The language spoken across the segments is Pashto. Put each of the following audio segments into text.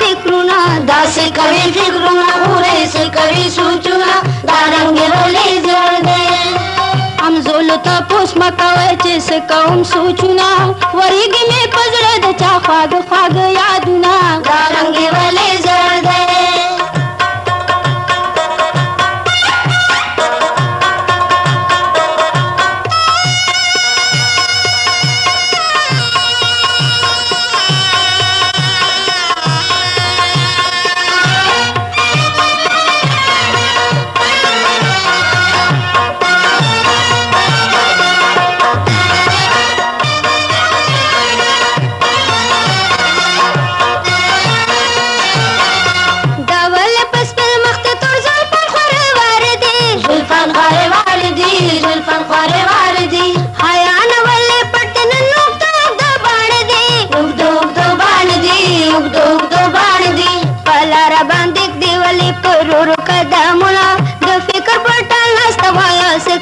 فکرونه داسې کوي فکرونه خورې څه کوي سوچونه دا رنګ یې ولې زیړ دی همزولو تپوس مه کوئ چې څه کوم سوچونه ورېږي مې په زړه د چا خواږه خواږه یادونه دا رنګ یې ولې زیړ دی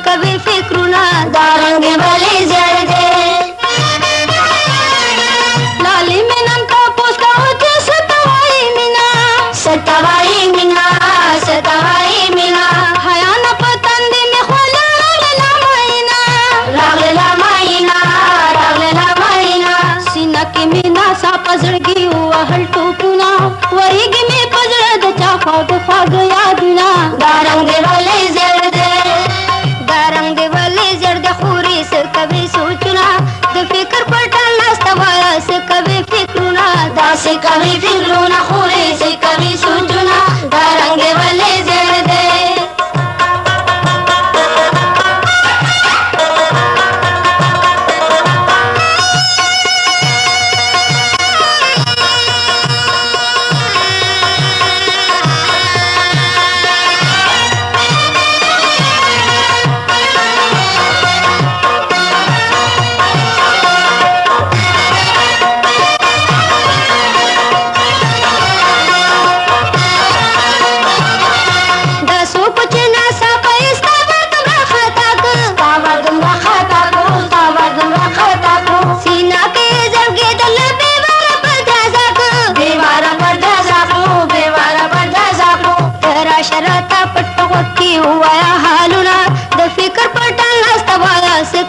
کوي فکرونه دا رنګ ولې زیړ دی لالي مې نن تپوس کوه چې څه ته وایي مینه څه ته وایي مینه څه ته وایي مینه حیا نه په تندي مې خوله راغله مینه راغله مینه راغله مینه سینه کې مې ناڅا په زړګي ووهل ټوپونه ورېږي مې په زړه د چا خواږه خواږه یادونه دا رنګ ولې زیړ دی کوي سوچونه د فکر پټه ناسته وایه څه کوي فکرونه داسې کوي فکرونه خورې څه کوي سوچونه دا رنګ یې ولې زیړ دی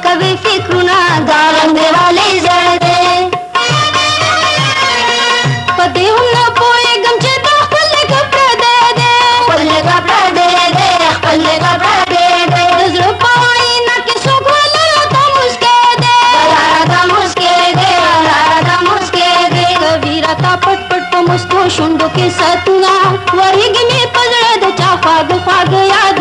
کوي فکرونه دا رنګ ولې زیړ دی په دې هم نه پوهېږم چې دا خپل لږه پردی دی خپل لږه پردی دی خپل لږه پردی دی د زړه په آیینه کې څوک ولاړه ته موسکی دی ولاړه ته موسکی دی ولاړه ته موسکی دی کوي راته پټ پټ په مسکو شونډو کې ساتونه ورېږي مې په زړه د چا خواږه خواږه یاد